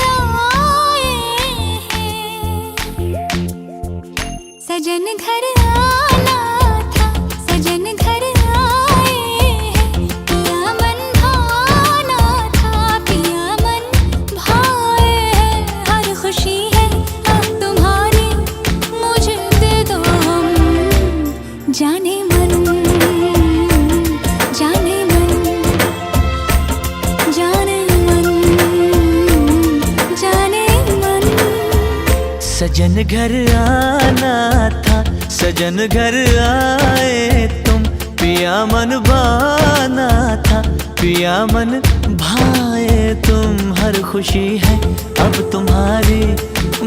आए हैं। सजन घर आना था, सजन घर आए हैं। पिया मन भाना था, पिया मन भाए हैं। हर खुशी है अब तुम्हारी, मुझे दे दो हम जाने मन, जाने मन, जाने मन, जाने मन। सजन घर आना था, सजन घर आए तुम। पिया मन भाना था, पिया मन भाए तुम। हर खुशी है अब तुम्हारी,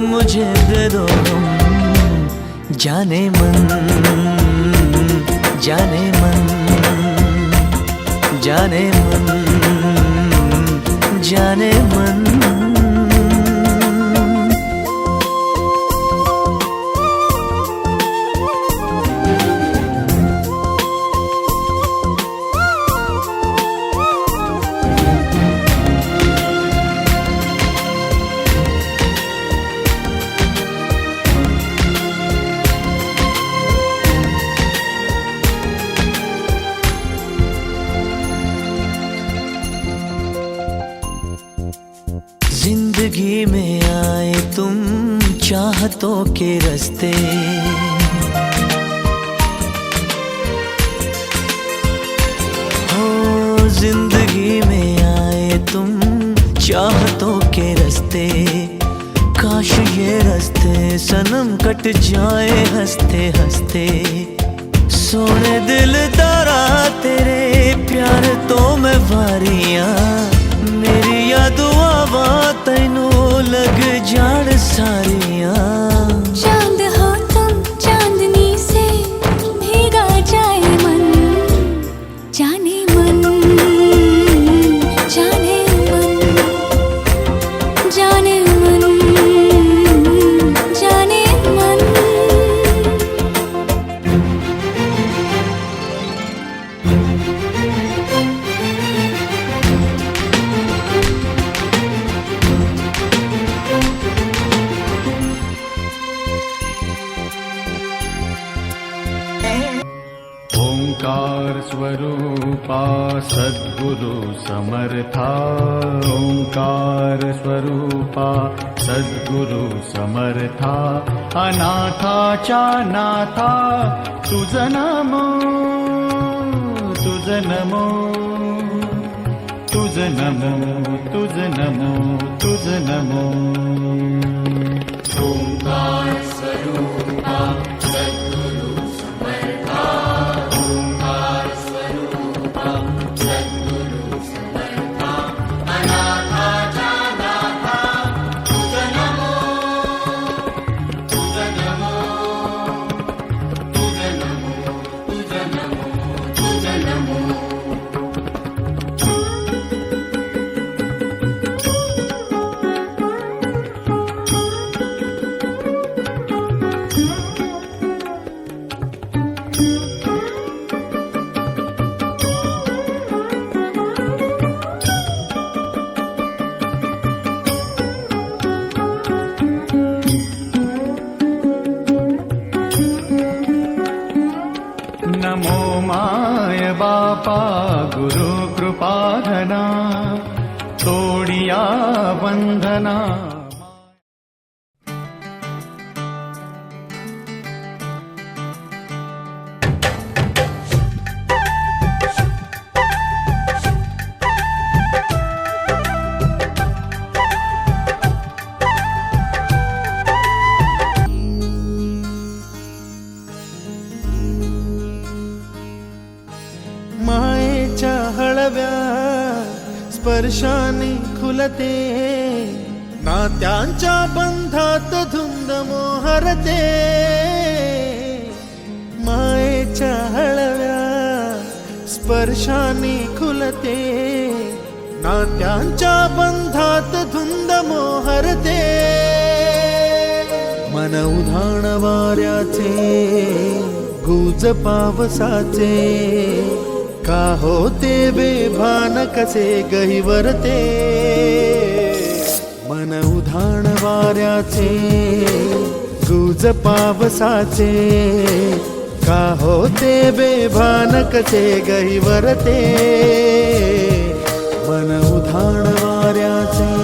मुझे दे दो जाने मन, जाने मन, जाने मन, जाने मन। जिंदगी में आए तुम चाहतों के रास्ते, हो जिंदगी में आए तुम चाहतों के रास्ते। काश ये रास्ते सनम कट जाए हंसते हंसते। सोने दिल तारा तेरे प्यार तो मैं वारियां, मेरी याद आवा तैनू लग जान सारियां। चांद हो तुम, चांदनी से भीगा जाए मन, जाने मन, जाने मन, जाने मन, जाने मन। ओंकार स्वरूपा सद्गुरु समर्था, ओंकार स्वरूपा सद्गुरु समर्था। अनाथाच्या नाथा तुझ नमो, तुझ नमो, तुझ नमो, तुझ नमो, तुझ नमो। ओंकार स्वरूपा सद्गुरु समर्था, ओंकार स्वरूपा सद्गुरु समर्था। अनाथाच्या नाथा तुझ नमो, तुझ नमो, तुझ नमो, तुझ नमो, तुझ नमो। नमो माय बापा गुरु कृपाधना, तोडिया वंदना। मायेच्या हळव्या स्पर्शाने खुलते, नात्यांच्या बंधात धुंद मोहरते। मायेच्या हळव्या स्पर्शाने खुलते, नात्यांच्या बंधात धुंद मोहरते। मन उधाण वाऱ्याचे गुज पावसाचे, का होते बेभान कसे गहिवरते। मन उधाण वाऱ्याचे गुज पावसाचे का होते बेभान कसे गहिवरते मन उधाण वाऱ्याचे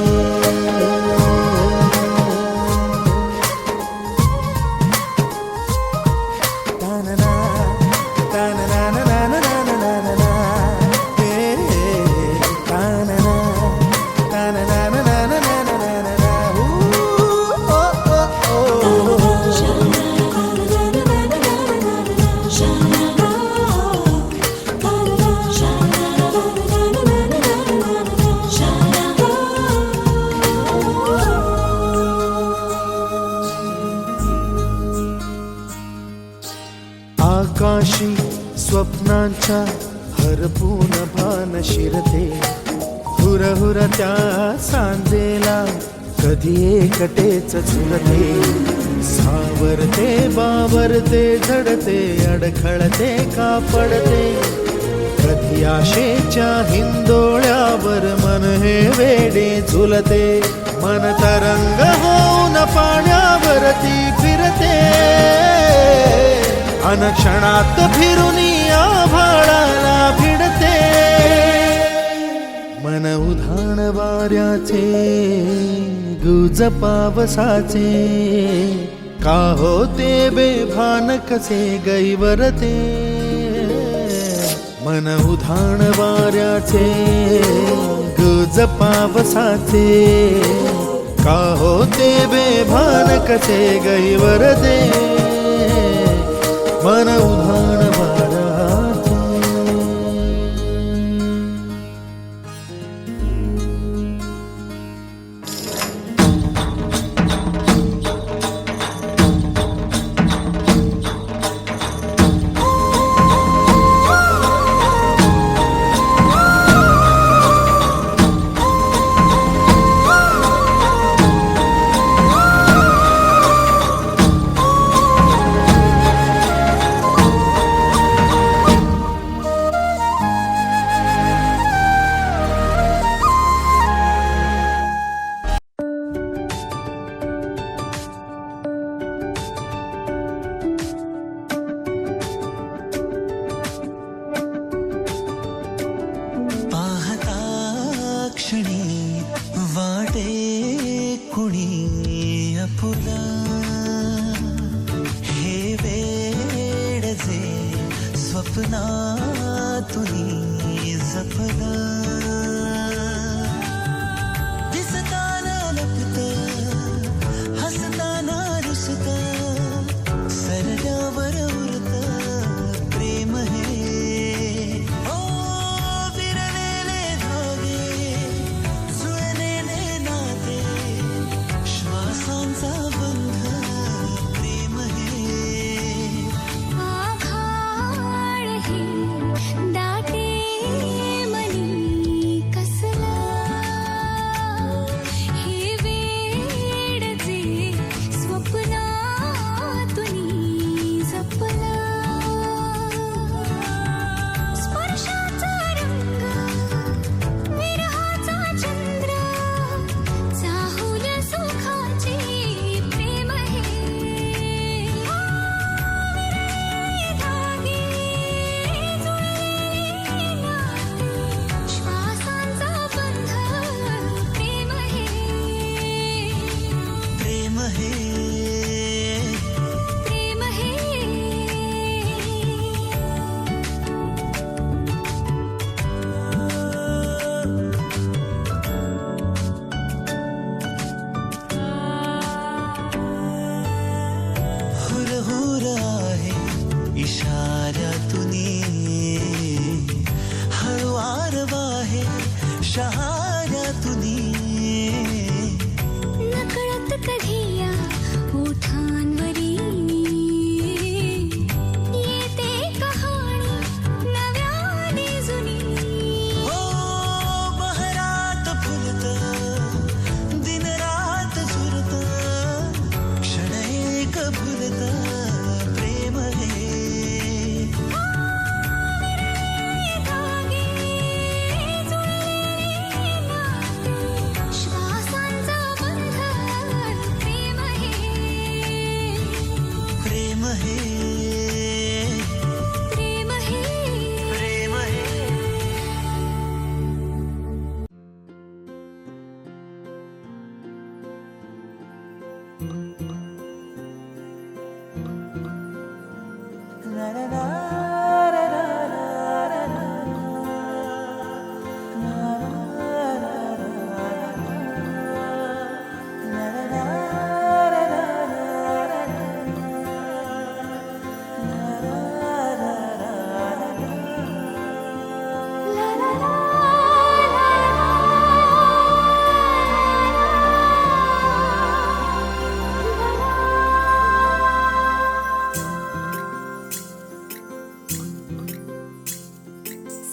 आकाशी स्वप्नांच्या हरपून भान शिरते हुरहुर त्या सांजेला कधी एकटेच झुलते सावरते बावरते झडते अडखळते का पडते कधी आशेच्या हिंदोळ्यावर मन हे वेडे झुलते मन तरंग होऊन पाण्यावरती फिरते अनक्षणात फिरुनी आभाळाला भिडते मन उधाण वाऱ्याचे गुज पावसाचे का होते बेभान कसे गैवरते मन उधाण वाऱ्याचे गुज पावसाचे का होते बेभान कसे गैवरते मन उधाण वाऱ्याचे वाटे कुणी अपुला हे वेड जे स्वप्नातुनी जपला दिसताना लपत हसताना रुसत सरल्यावर उरत प्रेम हे ओ विरलेले धागे जुळलेले नाते श्वासांचा बंध प्रेम हे आभाळ हे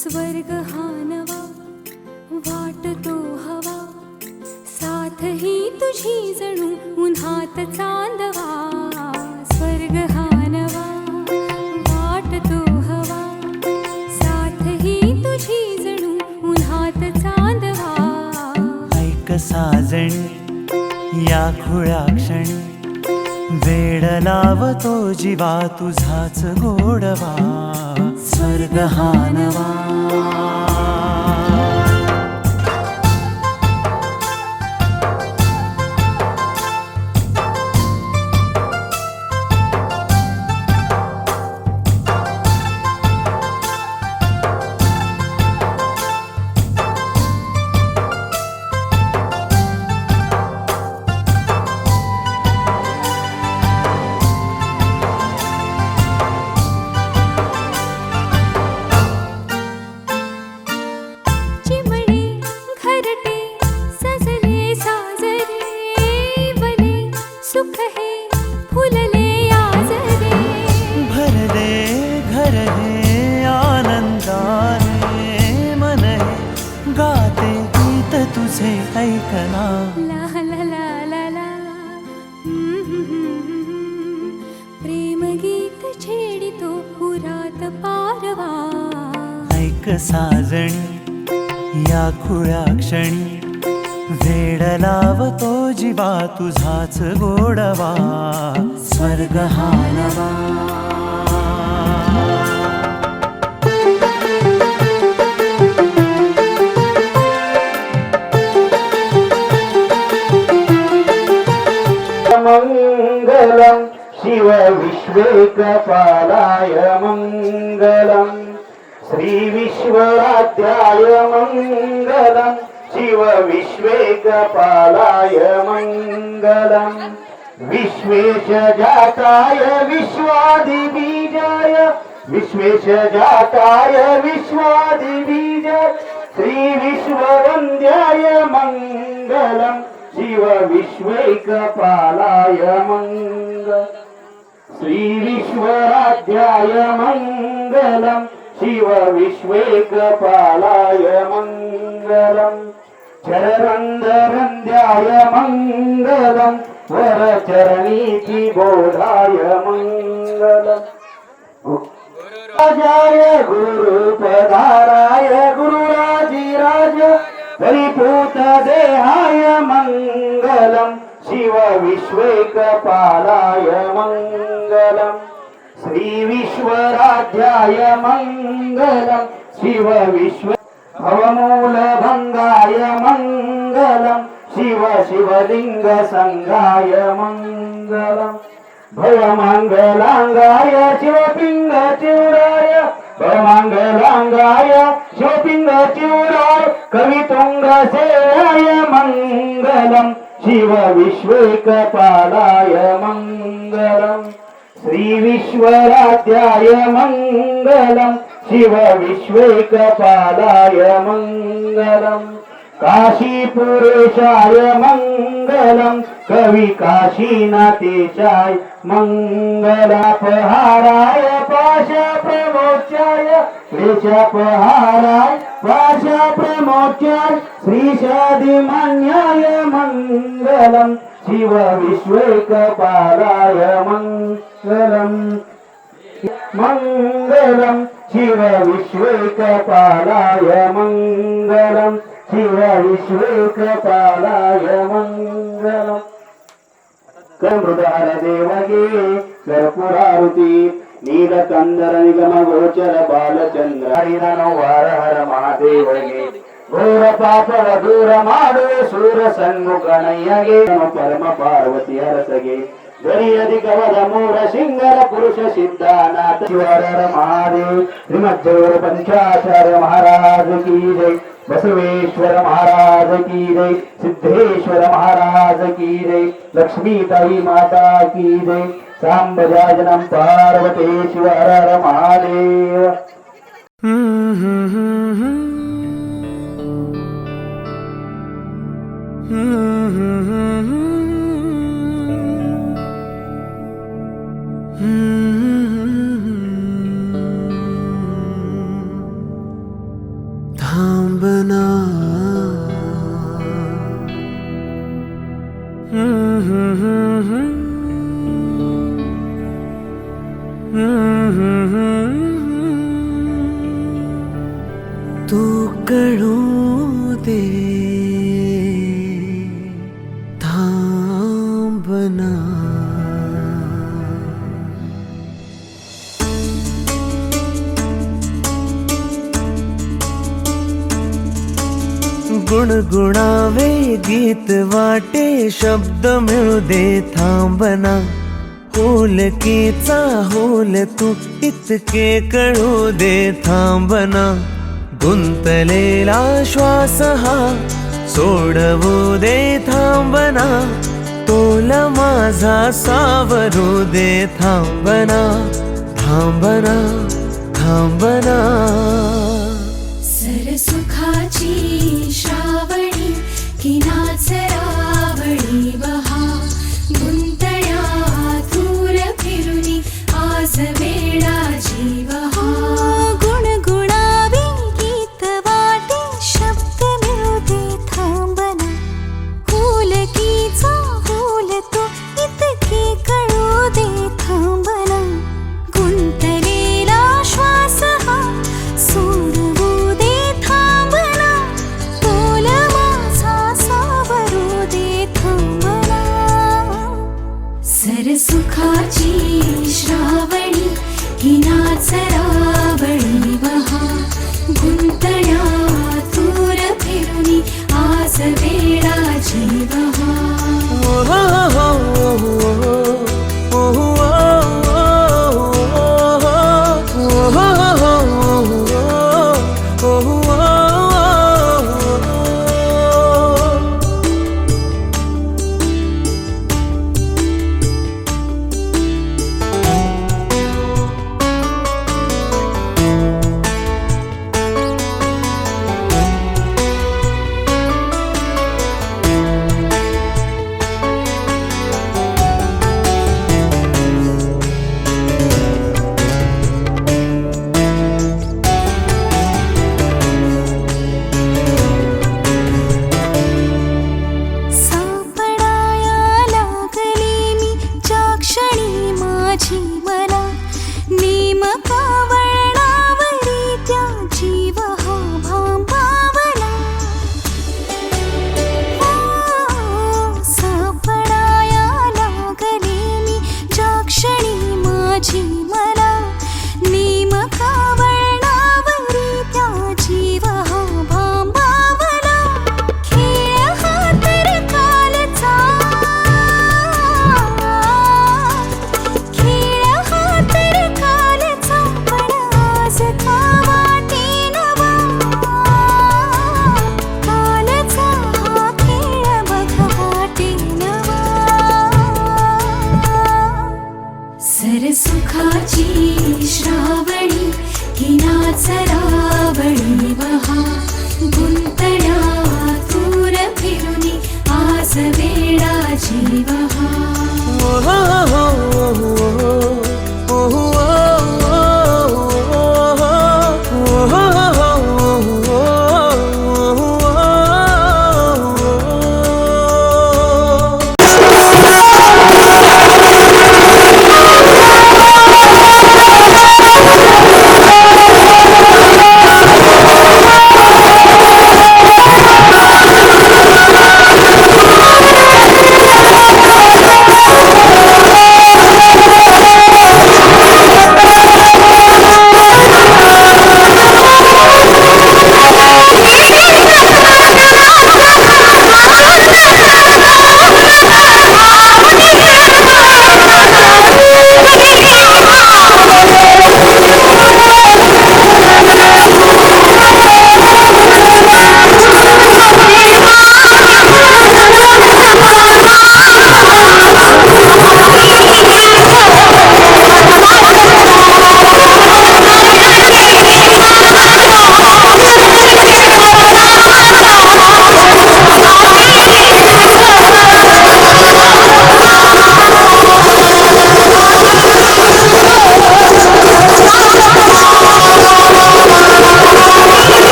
स्वर्ग हा नवा वाटतो हवा, साथ ही तुझी जणू उन्हात चांदवा. स्वर्ग हा नवा वाटतो हवा, साथ ही तुझी जणू उन्हात चांदवा. ऐक साजणी या खुळ्या क्षणी, वेड लावतो जीवा तुझाच गोडवा. स्वर्ग हा नवा. चिमणे घरटे सजले साजरे, वले सुख हे फुलले आजरे. भरले घर हे आनंदाने, मन हे गाते गीत तुझे ऐकना. ला ला ला ला ला. प्रेम गीत छेडितो पुरात पारवा. ऐक साजणी या खुळ्या क्षणी, वेड लावतो जीवा तुझाच गोडवा. स्वर्ग हा नवा. मंगलम शिव विश्वेकपालाय मंगलम, श्री विश्वराध्याय मंगलम, शिव विश्वेकपालाय मंगलम. विश्वेश जाताय विश्वादिबीजाय, विश्वेश जाताय विश्वादिबीजाय, श्री विश्ववन्द्याय मंगलम, शिव विश्वेकपालाय मंगलम. श्री विश्वराध्याय मंगलम, शिव विश्वेकपालाय मंगलम. चरणरन्द्याय मंगलम, वरचरणीति बोधाय मंगलम. राजाय गुरुपदाराय गुरुराजिराज, परिपूत देहाय मंगलम, शिव विश्वेकपालाय मंगलम. श्री विश्वराध्याय मंगलम, शिव विश्व भवमूलभंगाय मंगलम, शिव शिवलिंग संगाय मंगलम. भवमंगलांगाय शिवपिंग चिराय, भवमंगलांगाय शिवपिंग चिराय, कवितुंग सेवाय मंगलम, शिव विश्वेकपालाय मंगलम. श्री विश्वराध्याय मंगलम, शिव विश्वेकपालाय मंगलम. काशीपुरेशाय मंगलम, कवि काशीनाथेशाय मंगलापहाराय पाश प्रमोच्याय, क्लेशपहाराय पाश प्रमोच्याय, श्रीशादिमान्याय मंगलम, शिव विश्वेकपालाय मंगलम. मंगलम शिव विश्वेकपालाय मंगलम, शिव विश्वेकपालाय मंगलम. कर्मृदहर देवगे कर्पूरारुति, नीलकंदर निगम गोचर बालचंद्र, हरिननो वार हर महादेवगे घोर ಪಾಪ ದೂರ ಮಾಡು ಸೂರ ಸನ್ಮುಖನಯ್ಯಗೆ ಪರಮ ಪಾರ್ವತಿ ಅರಸಗೆ ಗರಿಯದಿ ಕವದ ಮೂರ ಸಿಂಗರ ಪುರುಷ ಸಿದ್ಧಾನಾಥ ಶಿವರ ಮಹಾದೇವ್ ಶ್ರೀಮಜ್ಜವರ ಪಂಚಾಚಾರ್ಯ ಮಹಾರಾಜ ಕೀ ಜೈ बसवेश्वर महाराज की जय सिद्धेश्वर महाराज की जय लक्ष्मीताई माता की जय सांबजाजनम पार्वती शिव हर हर महादेव थांबना तू कळू दे थांबना गुणगुणावे गीत वाटे शब्द मिळू दे थांबना होलकीचा होल तू इतके कळू दे थांबना गुंतलेला श्वास हा सोडवू दे थांबना तोल माझा सावरू दे थांबना थांबना थांबना सरसुखाची श्रावणी की नाचरावळी बहा गुंतळ्या दूर फिरुनी आज वेळा जीवहा गुणगुणावे गीत वाटे शब्द मिळू दे थांबना होलकीचा होल तो इतके कळू दे थांबना गुंतलेला श्वास हा सोडवू दे थांबना तोल माझा सावरू दे थांबना सरसुखाची श्रावणी की नाचरावळी बहा गुंतळ्या दूर फिरुनी आज वेळा जीवहा सरसुखाची श्रावणी की नाचरावळी बहा गुंतळ्या दूर फिरुनी आज वेळा जीवहा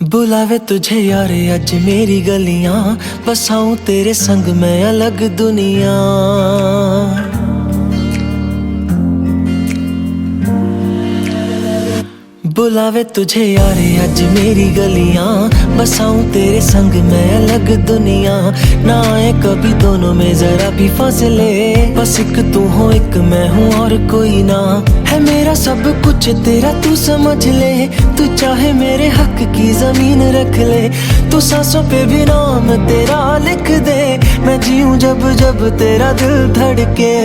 बुलावे तुझे यार अज मेरी गलियां, बसाऊं तेरे संग मैं अलग दुनिया। बुलावे तुझे यार अज मेरी गलियां, बसाऊं तेरे संग मैं अलग दुनिया। ना आए कभी दोनों में जरा भी फासले, बस एक तू हो एक मैं हूँ और कोई ना। है मेरा सब कुछ तेरा तू समझ ले, तू चाहे मेरे हक की जमीन रख ले। तू सांसों पे भी नाम तेरा लिख दे, मैं जीऊं जब जब तेरा दिल धड़के।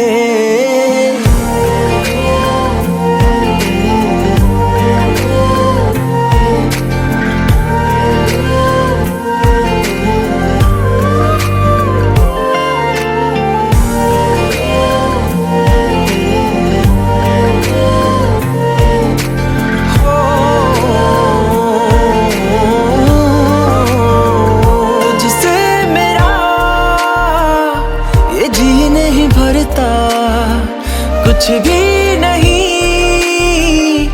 कुछ भी नहीं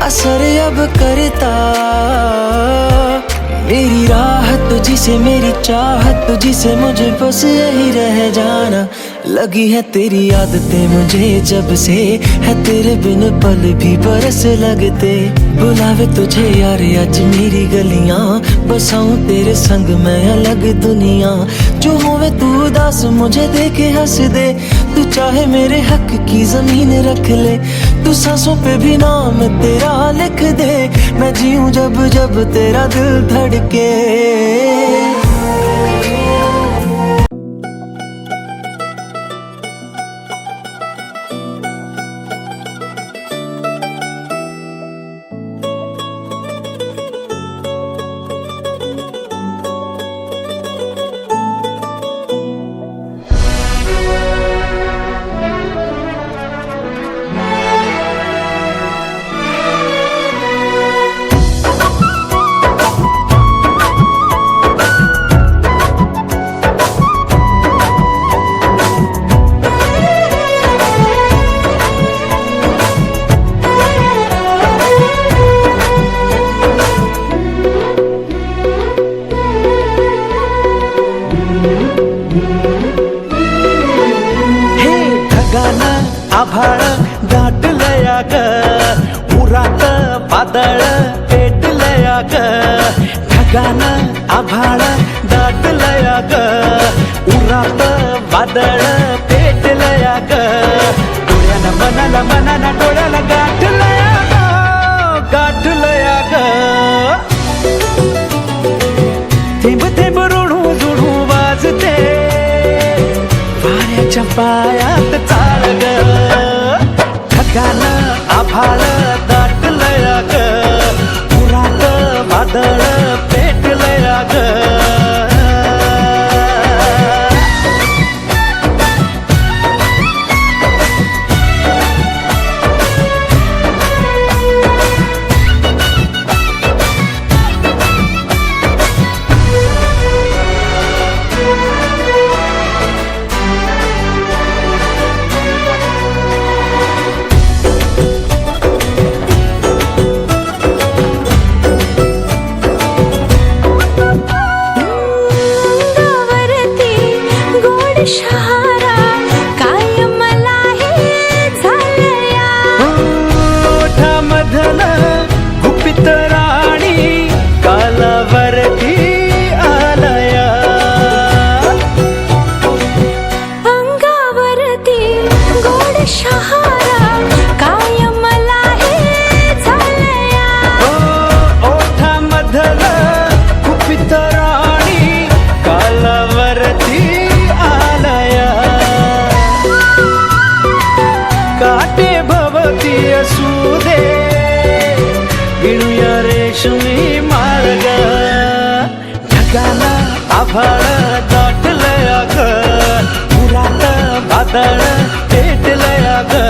असर अब करता, मेरी राहत तुझसे मेरी चाहत तुझसे, मुझे बस यही रह जाना। लगी है तेरी आदतें मुझे जब से, है तेरे बिन पल भी बरस लगते। बुलावे तुझे यार आज मेरी गलियां, बसाऊं तेरे संग मैं अलग दुनिया। जो होवे तू उदास मुझे देखे हंस दे, तू चाहे मेरे हक की जमीन रख ले। तू सांसों पे भी नाम तेरा लिख दे, मैं जीऊं जब जब तेरा दिल धड़के। आभाळ दाटलया ग, उरात वादळ पेटलया ग। ढगानं आभाळ दाटलया ग, उरात वादळ पेटलया ग। डोळ्यानं मनाला मनाला डोळ्याला गाठलया ग, गाठलया ग। थेंब थेंब रुणू जुणू वाजते, वाऱ्याच्या पायात चाळ ग। ढगानं आभाळ दाटलया ग, उरात वादळ पेटलया ग। रेशमी मार्ग ढगानं आभाळ दाटलया ग, उरात वादळ पेटलया ग।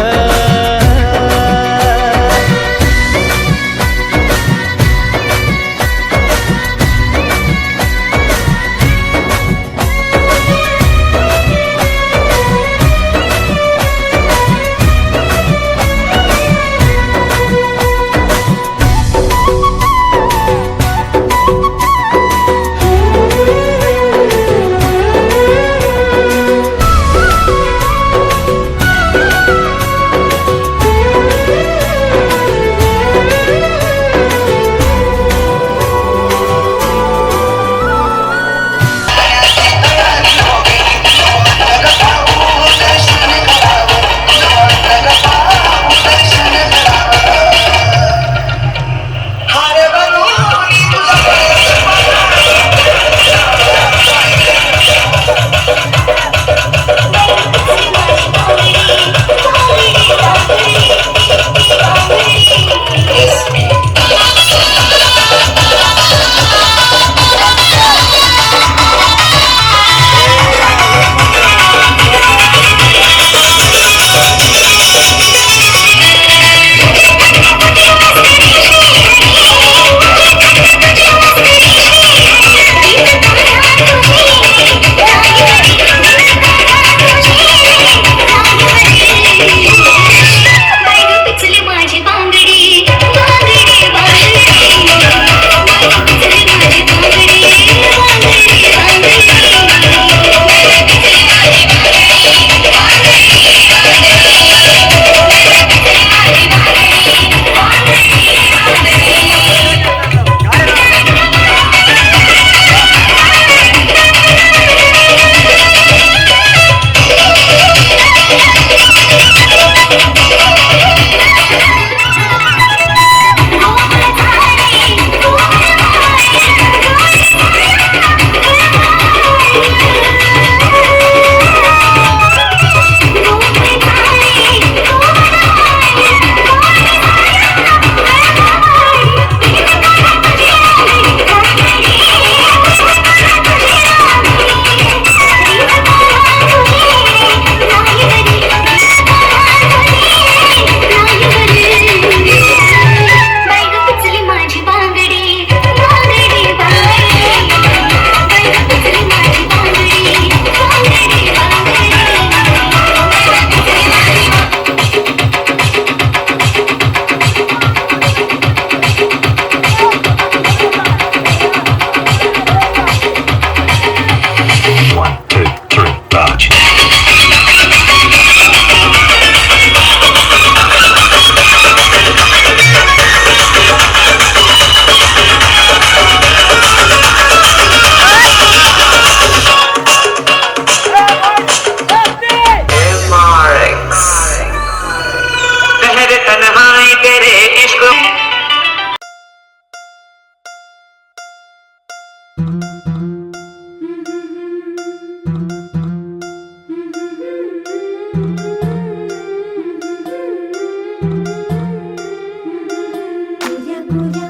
गोऱ्या गोऱ्या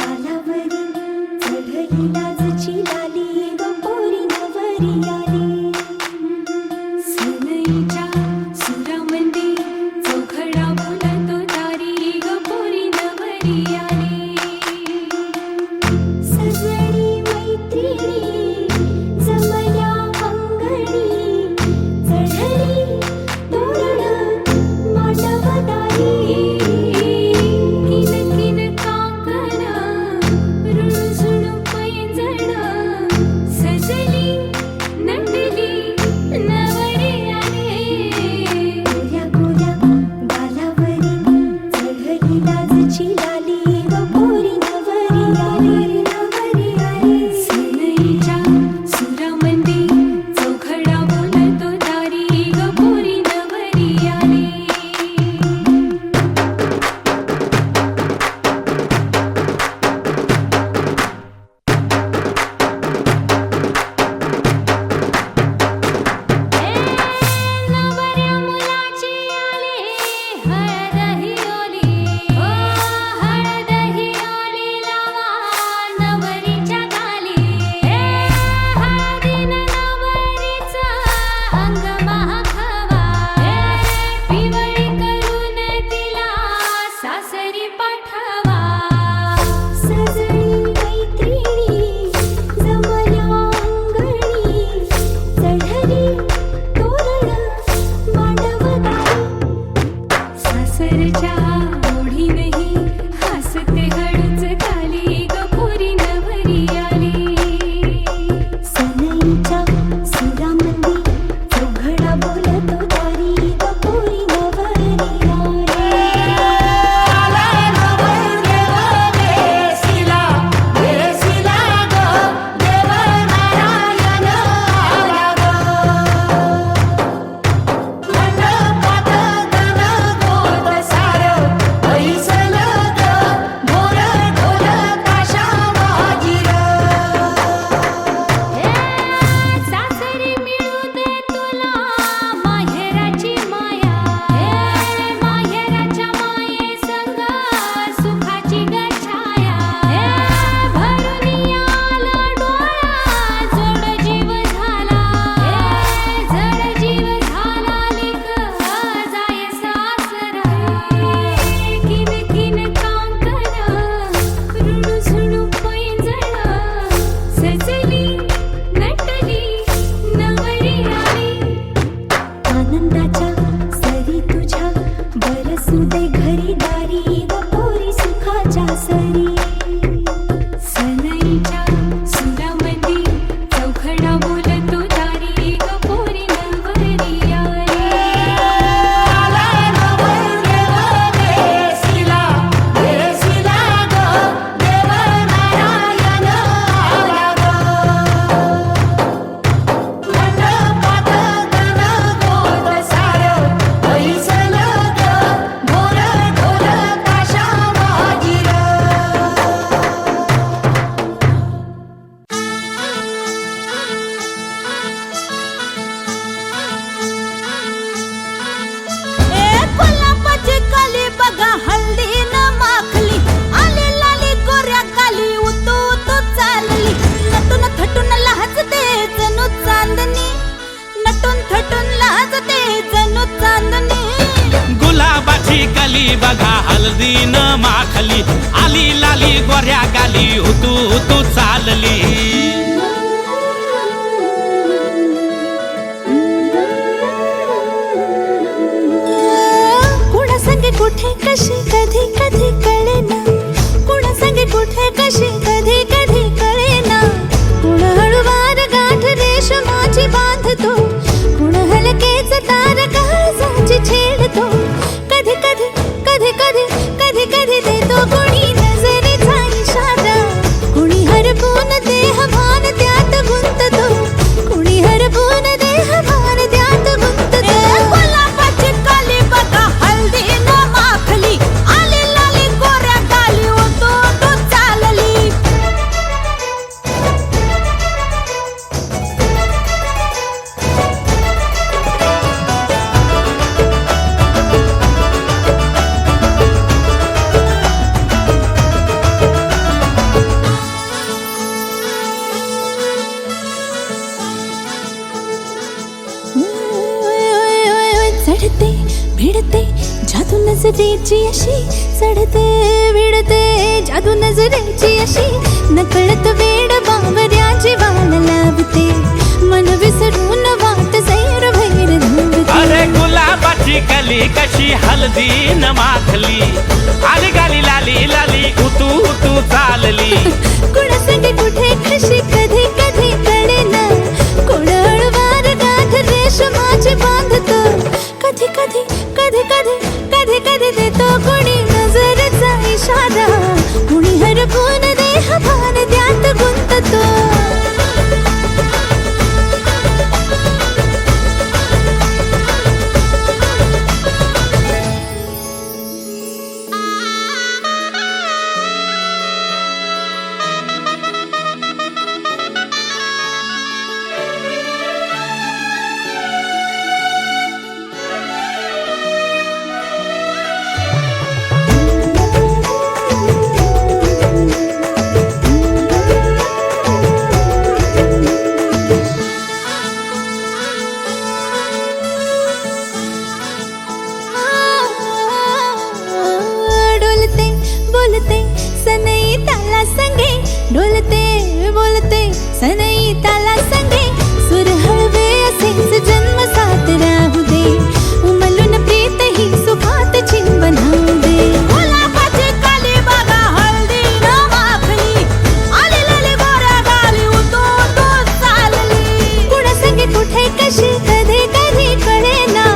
गालावरी चढली लाजची लाली ग पोरी नवरी आली सनईच्या सुरामंदी चौघडा बोलतो दारी ग पोरी नवरी आली सजणी मैत्रिणी जमल्या अंगणी चढली तोरण मांडवदारी किन किन काकण रुणझुण पैंजण सजली नटली नवरी आली गोऱ्या गोऱ्या गालावरी चढली लाजची लाली ग पोरी नवरी आली नवरी आली सनईच्या सुरामंदी चौघडा बोलतो दारी ग पोरी नवरी आली नवऱ्या मुलाची आली हळद ही ओली ओ हळद ही ओली लावा नवरीच्या गाली हळदीनं नवरीचं अंग महाखवा पिवळी करून तिला सासरी पाठवा सजणी मैत्रिणी जमल्या अंगणी चढली तोरण मांडवदारी सासरच्या ओढीनही हसते हळूच खाली ग पोरी नवरी आली सनईच्या सुरामंदी चौघडा बोलतो दारी ग पोरी नवरी सासरी मिळू दे तुला माहेराची माया माहेराच्या माये संग सुखाची गछाया भरून आला डोळा जड जीव झाला लिक जाय सासरा किन किन कांकण रुणझुण पैंजण सजली नटली नवरी आली आनंदाच्या सरी तुझ्या बरसू दे घरी दारी ग पोरी सुखाच्या सरी सनईच्या सुरामंदी चौघडा बोलतो दारी ग पोरी नवरी आली कोल्हापाची काली बघा हल्दी न माखली आली लाली गोऱ्या काली उतू उतू चालली नटून थटून लाजते जणू चांदणी नटून थटून लाजते जणू चांदणी गुलाबाची कली बघा हल्दी न माखली आली लाली गोऱ्या गाली उतू उतू चालली कुणा संगे कुठे कशी कधी कधी कळेना कुणा संगे कुठे कशी कधी कधी कळेना कुण हळूवार गाठ रेशमाची बांधतो कुण हलकेच तार काळजाची छेडतो कधी कधी कधी कधी कधी कधी देतो कुणी नजरेचा इशारा कुणी हर नजरेची अशी चढते विडते जादू नजरेची अशी नकळत वेड बावऱ्या जीवाला लावते मन विसरून वाट सैर भैर धावते. अरे गुलाबाची कली कशी हलदी न माखली आली गाली लाली लाली उतू उतू चालली. कुणासंगे कुठे कशी कधी कधी कळेना कोण हळवार गाठ रेशमाची बांधतो. कधी कधी कधी कधी कधी कधी देतो कोणी नजरेचा इशारा कुणी हरपून देह भान त्यात गुंततो. डोलते बोलते सनई ताला संगे डोलते बोलते सनई ताला संगे सुर हळवे असेच जन्म साथ राहू दे उमलून प्रीत ही सुखात चिंबन होऊ दे. गुलाबाची काली बघा हळदी न माखली आली लाली गोऱ्या गाली उतू उतू चालली. कुणासंगे कुठे कशी कधी कधी कळेना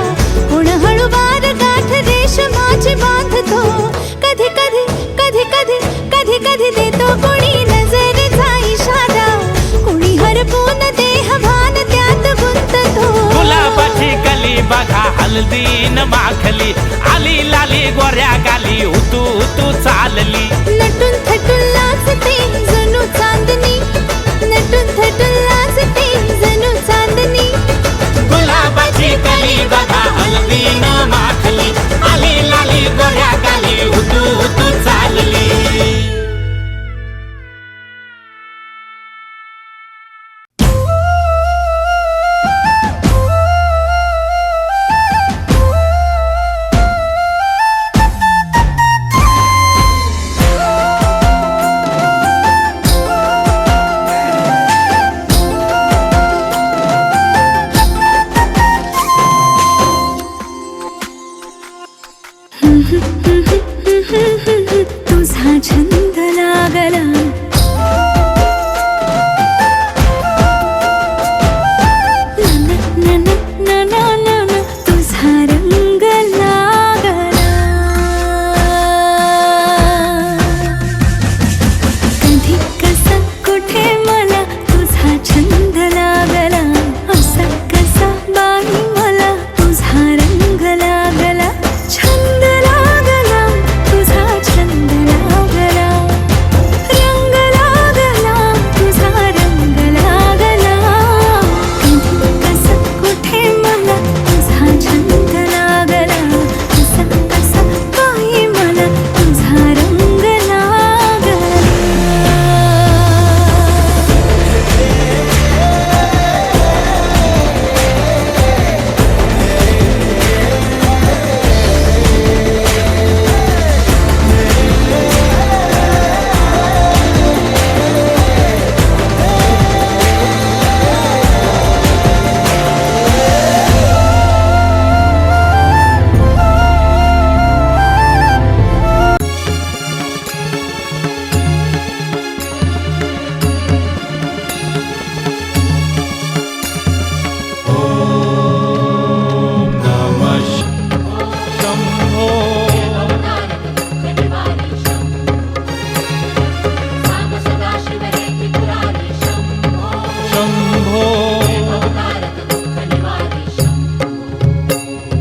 कोण हळूवार गाठ रेशमाची बांधतो. कधी कधी कधी कधी कधी कधी देतो कोणी नजरेचा इशारा कोणी हरपून देह भान त्यात गुंततो. गुलाबाची कली बघा हलदी न माखली आली लाली गोऱ्या गाली उतू उतू चालली. नटून थटून लाजते जणू चांदणी नटून थटून लाजते जणू चांदणी. गुलाबाची कली बघा हलदी न माखली आली लाली गोऱ्या गाली उतू उतू चालली. तुझा छंद लागला न न न न न न तुझा रंग लागला. कधी कसा कुठे मला तुझा छंद लागला असा कसा बाई मला तुझा रंग लागला. छंद लागला तुझा छंद लागला रंग लागला तुझा रंग लागला. कधी कसा कुठे मला तुझा छंद लागला असा कसा बाई मला तुझा रंग लागला.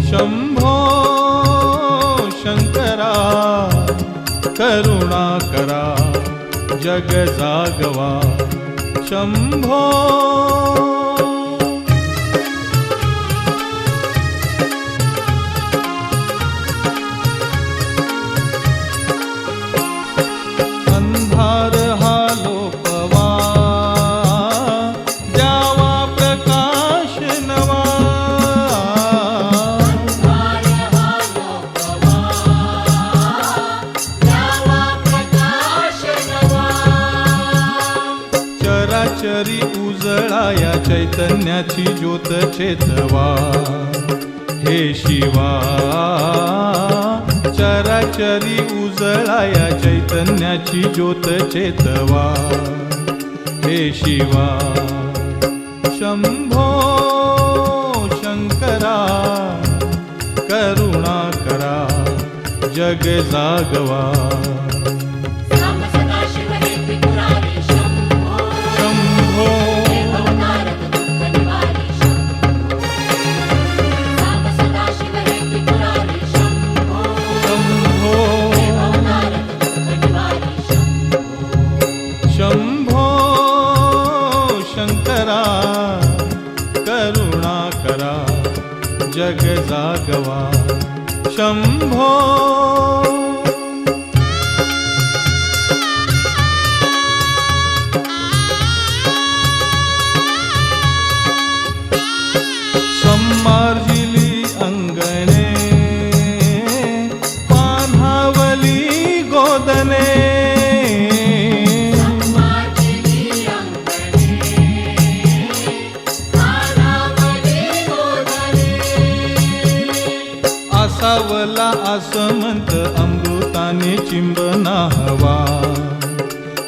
शंभो शंकरा करुणा करा जग जागवा. शंभो अंधार हा लोपवा द्यावा प्रकाश नवा. चराचरी उजळा या चैतन्याची ज्योत चेतवा हे शिवा चराचरी उजळा या चैतन्याची ज्योत चेतवा हे शिवा शंभो शंकरा करुणा करा जग जागवा सांब सदाशिव हे त्रिपुरारी शंभो शंभो नारद दुःख निवारी शंभो सांब सदाशिव हे त्रिपुरारी शंभो शंभो नारद दुःख निवारी शंभो शंभो शंकरा करुणा करा जग जागवा शंभो संमार्जिली अंगणे पान्हावली गोदने आसावला आसमंत अमृताने चिंबना हवा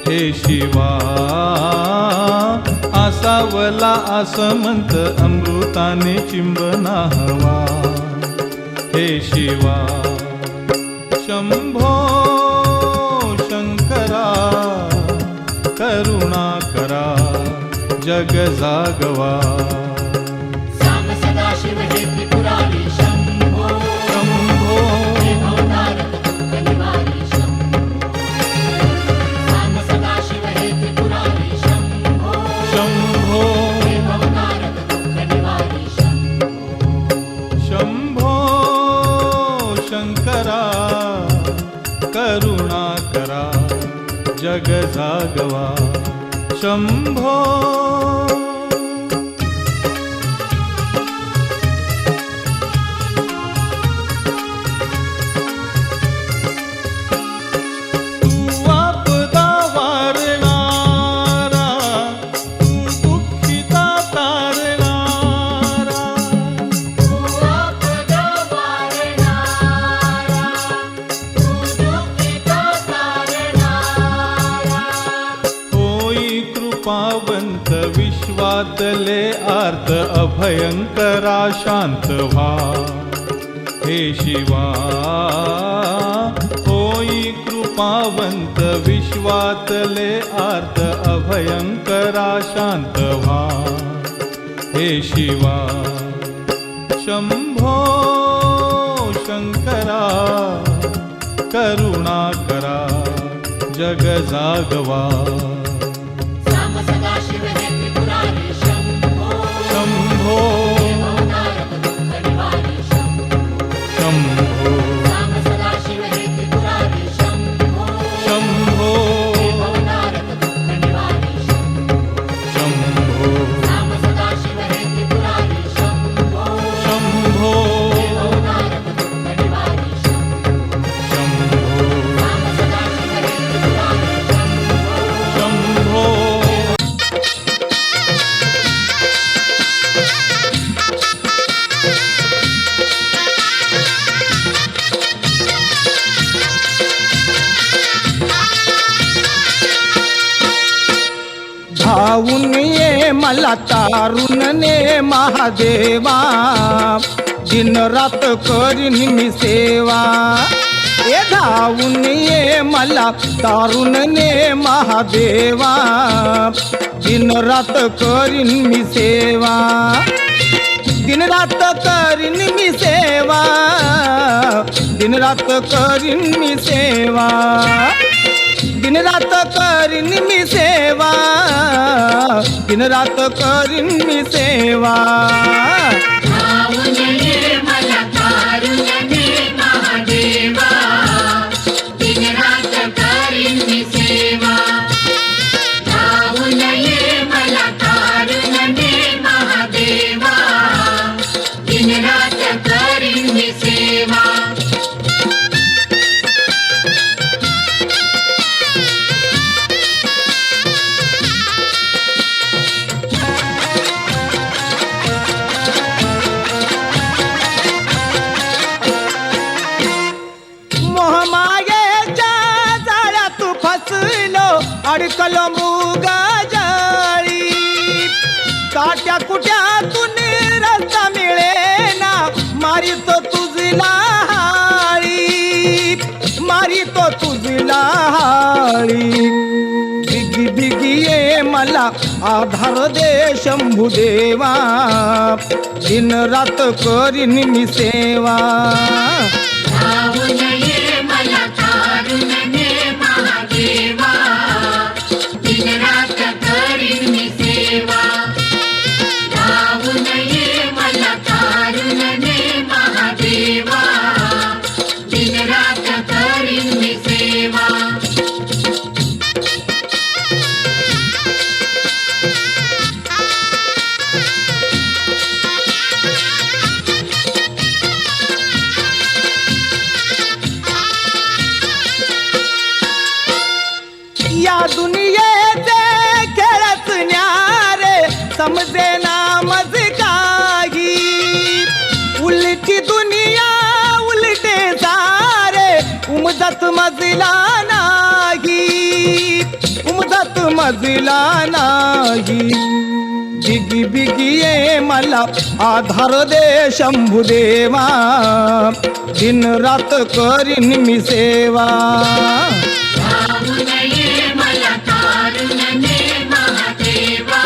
हे शिवा आसावला आसमंत अमृताने चिंबना हवा हे शिवा शंभो शंकरा करुणा करा जग जागवा सांब सदाशिव हे त्रिपुरारी शंभो शंभो नारद दुःख निवारी शंभो सांब सदाशिव हे त्रिपुरारी शंभो शंभो नारद दुःख निवारी शंभो शंभो शंकरा करुणा करा जग जागवा शंभो तू आपदा वारणारा तू दुःखिता तारणारा आपदा वारणारा तू दुःखिता तारणारा होई कृपावंत विश्वातले आर्त अभयंकरा शांत व्हा हे शिवा होई कृपावंत विश्वातले आर्त अभयंकरा शांत व्हा हे शिवा शंभो शंकरा करुणा करा जग जागवा सांब सदाशिव हे त्रिपुरारी शंभो शंभो नारद दुःख निवारी शंभो शंभो सांब सदाशिव हे त्रिपुरारी शंभो शंभो नारद दुःख निवारी शंभो शंभो सांब सदाशिव हे त्रिपुरारी शंभो शंभो नारद दुःख निवारी शंभो शंभो सांब सदाशिव हे त्रिपुरारी शंभो शंभो धावून ये मला तारुण ने महादेवा दिन रात करीन मी सेवा ए धावून ये मला तारुण ने महादेवा दिन रात करीन मी सेवा दिन रात करीन मी सेवा दिन रात करीन मी सेवा दिन रात करीन मी सेवा दिन रात करीन मी सेवा धावून ये मला तारुण ने महादेवा दिन रात करीन मी सेवा धावून ये मला तारुण ने महादेवा दिन रात करीन मी सेवा मला आधार दे शंभुदेवा दिन रात करीन मी सेवा धावून ये मला तारून ने महादेवा दिन रात करीन मी सेवा धावून ये मला तारून ने महादेवा दिन रात करीन मी सेवा या दुनियेचे खेळच न्यारे समजे ना मज काही उलटी दुनिया उलटे सारे उमजत मजला नाही उमजत मजला नाही बिगी बिगी ये मला आधार दे शंभुदेवा दिन रात करीन मी सेवा धावून ये मला तारून ने महादेवा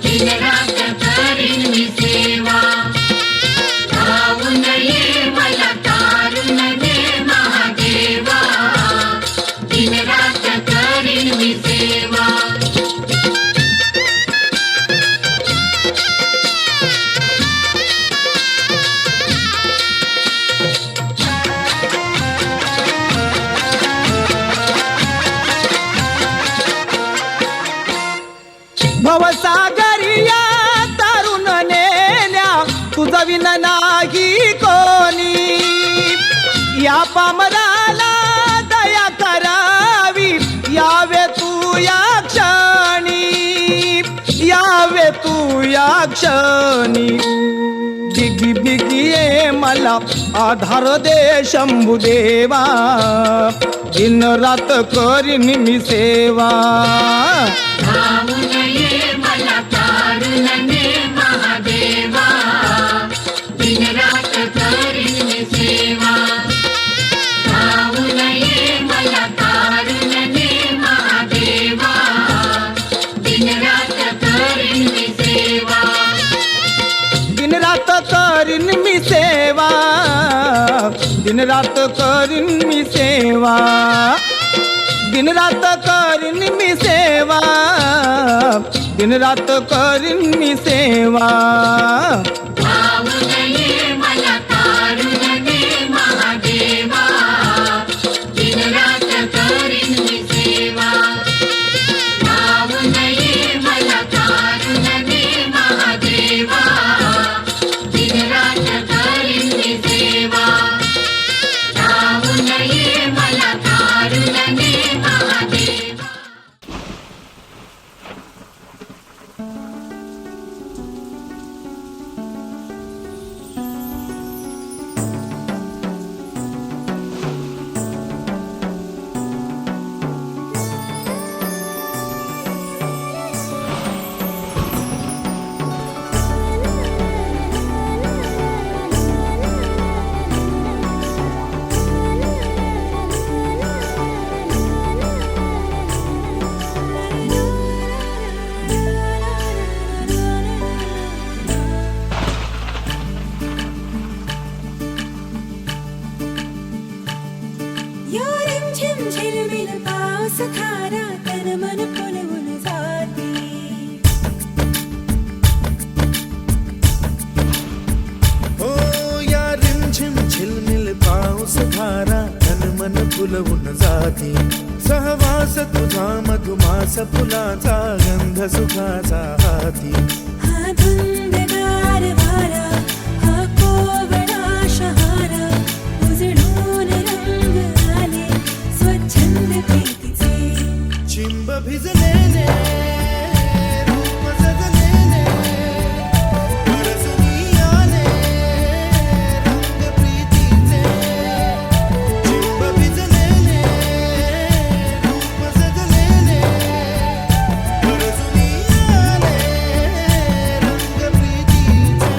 दिन रात करीन मी सेवा धावून ये मला तारून ने महादेवा दिन रात करीन मी सेवा भवसागरिया तारुण नेल्या तुझं विन नाही कोणी या पामराला दया करावी यावे तू या क्षणी यावे तू या क्षणी बिगी बिगी ये मला आधार दे शंभुदेवा दिन रात करीन मी सेवा धावून ये मला तारून ने महादेवा दिन रात करीन मी सेवा धावून ये मला तारून ने महादेवा दिन रात करीन मी सेवा दिन रात करीन मी सेवा दिन रात करीन मी सेवा दिन रात करीन मी सेवा दिन रात करीन मी सेवा धावून ये मला तारून ने महादेवा दिन रात करीन मी सेवा धावून ये मला तारून ने महादेवा दिन रात करीन मी सेवा धावून ये मला तारून ने महादेवा या रिमझिम झिलमिल पाऊस थारा तन मन फुलवून जाते हो या रिमझिम झिलमिल पाऊस धारा तन मन फुलवून जाते सहवास तुझा मधुमास फुलाचा गंध सुखाचा हाती हा धुंदगार वारा हा कोवळा शहारा उजळून रंग आले स्वच्छंद प्रीतीचे चिंब भिजलेले रूप सजलेले परसुनी आले रंग प्रीतीचे चिंब भिजलेले रूप सजलेले परसुनी आले रंग प्रीतीचे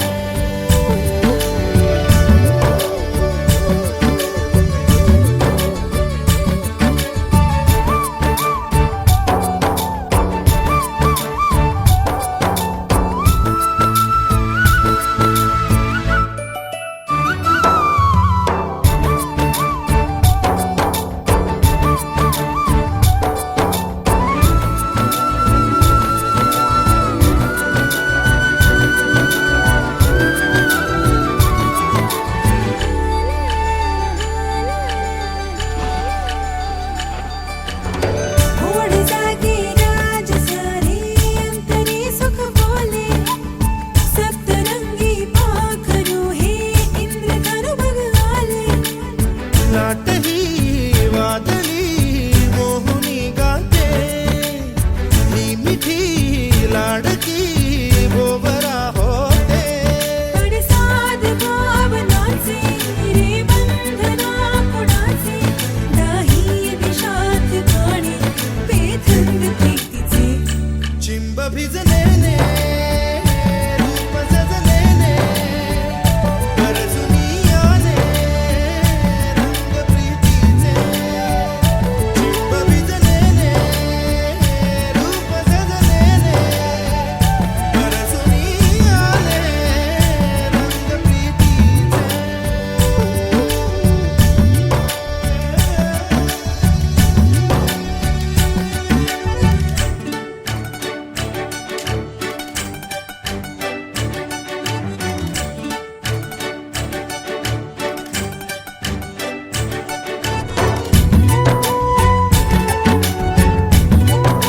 लाडकी